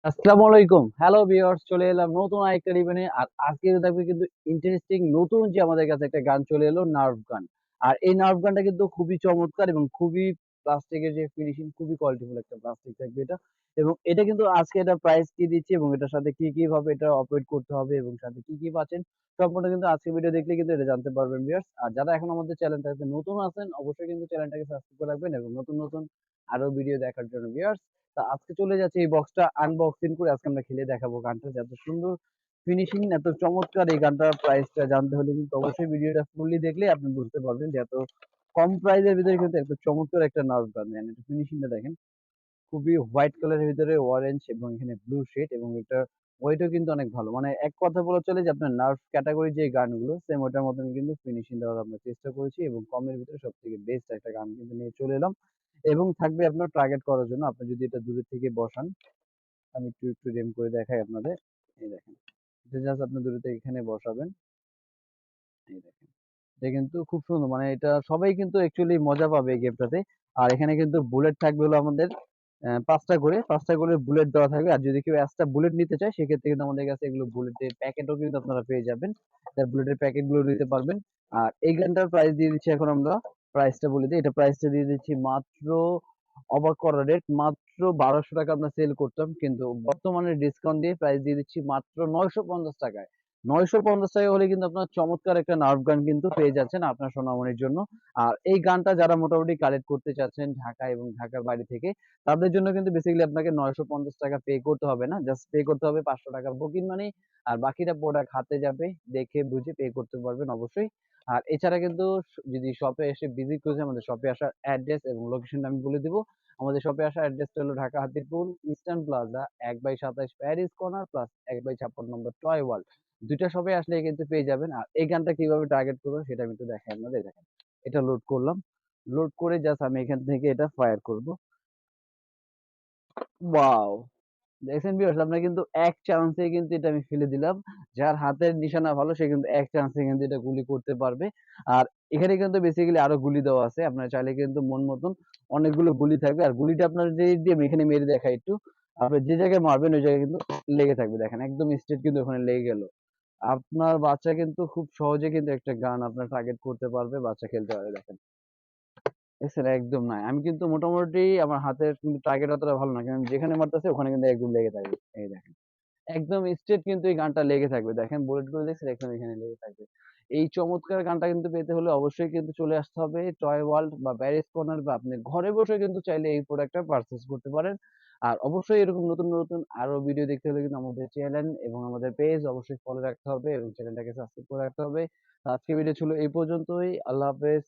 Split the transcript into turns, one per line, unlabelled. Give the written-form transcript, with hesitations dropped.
আসসালামু আলাইকুম। Hello viewers, চলে এলাম নতুন আরেকটা রিভিউ আর আজকে থাকবে কিন্তু ইন্টারেস্টিং নতুন যে আমাদের কাছে একটা গান চলে এলো নার্ভ গান। আর এই নার্ভ গানটা কিন্তু খুবই চমৎকার এবং খুবই প্লাস্টিকের যে ফিনিশিং খুবই কোয়ালিটিফুল একটা প্লাস্টিক থাকবে এটা। এবং এটা কিন্তু আজকে এটা প্রাইস কি দিচ্ছি এবং এটার সাথে কি ভাবে এটা অপারেট করতে হবে এবং সাথে কি পাচ্ছেন সম্পূর্ণ কিন্তু আজকের ভিডিও দেখলে কিন্তু এটা জানতে পারবেন ভিউয়ার্স। আর যারা এখন আমাদের চ্যানেলটাতে নতুন আছেন অবশ্যই কিন্তু চ্যানেলটাকে সাবস্ক্রাইব করে রাখবেন এবং নতুন আরো ভিডিও দেখার জন্য ভিউয়ার্স। তা আজকে চলে যাচ্ছি এই বক্সটা আনবক্সিং করে আজকে আমরা খেলে দেখাবো গানটা যে এত সুন্দর ফিনিশিং এত চমৎকার এই গানটার প্রাইসটা জানতে হলে কিন্তু অবশ্যই ভিডিওটা ফুললি দেখলে আপনি বুঝতে পারবেন যে এত কম প্রাইসের ভিতরে কিন্তু এত চমৎকার একটা নার্ভ গান দেন এটা ফিনিশিংটা দেখেন খুবই হোয়াইট কালারের ভিতরে অরেঞ্জ এবং এখানে ব্লু শেড এবং এটা ওইটাও কিন্তু অনেক ভালো মানে এক কথা বলা চলে যে আপনার নার্ভ ক্যাটাগরি যে গানগুলো সেম ওটার মতন কিন্তু ফিনিশিং দেওয়ার আমরা চেষ্টা করেছি এবং কমের ভিতরে সব থেকে বেস্ট একটা গান কিন্তু নিয়ে চলে এলাম এবং থাকবে আপনার টার্গেট করার জন্য আপনি যদি এটা দূরে থেকে বসান আমি একটু রেম করে দেখাই আপনাদের। এই দেখেন, এটা জাস্ট আপনি দূরে থেকে এখানে বসাবেন। এই দেখেন, এটা কিন্তু খুব সুন্দর মানে এটা সবাই কিন্তু অ্যাকচুয়ালি মজা পাবে এই গেমটাতে। আর এখানে কিন্তু বুলেট থাকবে হলো আমাদের পাঁচটা করে বুলেট দেওয়া থাকবে। আর যদি কেউ এক্সট্রা বুলেট নিতে চায় সেক্ষেত্রে কিন্তু আমাদের কাছে এগুলো বুলেটের প্যাকেটও কিন্তু আপনারা পেয়ে যাবেন। তার বুলেটের প্যাকেট গুলো নিতে পারবেন। আর এই গানটার প্রাইস দিয়ে দিচ্ছি এখন আমরা প্রাইসটা বলে দিই। এটা প্রাইসটা দিয়ে দিচ্ছি মাত্র অবাক করা রেট মাত্র ১২০০ টাকা আমরা সেল করতাম কিন্তু বর্তমানে ডিসকাউন্ট দিয়ে প্রাইস দিয়ে দিচ্ছি মাত্র ৯৫০ টাকায়। ৯৫০ টাকা হলে কিন্তু আপনার চমৎকার একটা নার্ভ গান কিন্তু পেয়ে যাচ্ছেন আপনার সোনামণির জন্য। আর এই গানটা যারা মোটামুটি কালেক্ট করতে চাচ্ছেন ঢাকা এবং ঢাকার বাইরে থেকে তাদের জন্য কিন্তু বেসিক্যালি আপনাকে ৯৫০ টাকা পে করতে হবে না, জাস্ট পে করতে হবে ৫০০ টাকা বুকিং মানি। আর বাকিটা প্রোডাক্ট হাতে যাবে, দেখে বুঝে পে করতে পারবেন অবশ্যই। আর এছাড়া কিন্তু যদি শপে এসে ভিজিট করেছেন আমাদের শপে আসার অ্যাড্রেস এবং লোকেশনটা আমি বলে দিব। আমাদের শপে আসার অ্যাড্রেসটা হলো ঢাকা হাতিরপুল ইস্টার্ন প্লাজা ১/২৭ প্যারিস কর্নার প্লাস ১/৫৬ নম্বর টয় ওয়ার্ল্ড। ২ টা শপে আসলে কিন্তু পেয়ে যাবেন। আর এই গানটা কিভাবে টার্গেট করবেন সেটা আমি একটু দেখাই আপনাদের। দেখেন, এটা লোড করলাম। লোড করে জাস্ট আমি এখান থেকে এটা ফায়ার করব। ওয়াও! দেখছেন ভিউয়ার্স আপনারা কিন্তু এক চান্সে কিন্তু এটা আমি ফেলে দিলাম। যার হাতের নিশানা ভালো সে কিন্তু এক চান্সে কিন্তু এটা গুলি করতে পারবে। আর এখানে কিন্তু বেসিক্যালি আরো গুলি দেওয়া আছে। আপনারা চাইলে কিন্তু মন মতন অনেকগুলো গুলি থাকবে। আর গুলিটা আপনার যে দিয়ে আমি এখানে মেরে দেখাই একটু। আপনি যে জায়গায় মারবেন ওই জায়গায় কিন্তু লেগে থাকবে। দেখেন একদম স্ট্রেইট কিন্তু ওখানে লেগে গেল। আপনার বাচ্চা কিন্তু খুব সহজে কিন্তু একটা গান আপনার টার্গেট করতে পারবে, বাচ্চা খেলতে পারবে দেখেন। দেখছেন একদম নাই। আমি কিন্তু মোটামুটি আমার হাতের কিন্তু টার্গেট অতটা ভালো না। কারণ যেখানে মারতেছি ওখানে কিন্তু একদম লেগে থাকবে। এই দেখেন। একদম স্ট্রেইট কিন্তু এই গানটা লেগে থাকবে। দেখেন বুলেট গুলো দেখছেন একদম এখানে লেগে থাকবে। এই চমৎকার গানটা কিন্তু পেতে হলে অবশ্যই কিন্তু চলে আসতে হবে টয় ওয়ার্ল্ড বা প্যারিস কর্নার বা আপনি ঘরে বসে কিন্তু চাইলে এই প্রোডাক্টটা পারচেজ করতে পারেন। আর অবশ্যই এরকম নতুন আরো ভিডিও দেখতে হলে কিন্তু আমাদের চ্যানেল এবং আমাদের পেজ অবশ্যই ফলো রাখতে হবে এবং চ্যানেলটাকে সাবস্ক্রাইব করে রাখতে হবে। তো আজকের ভিডিও ছিল এই পর্যন্তই। আল্লাহ হাফেজ।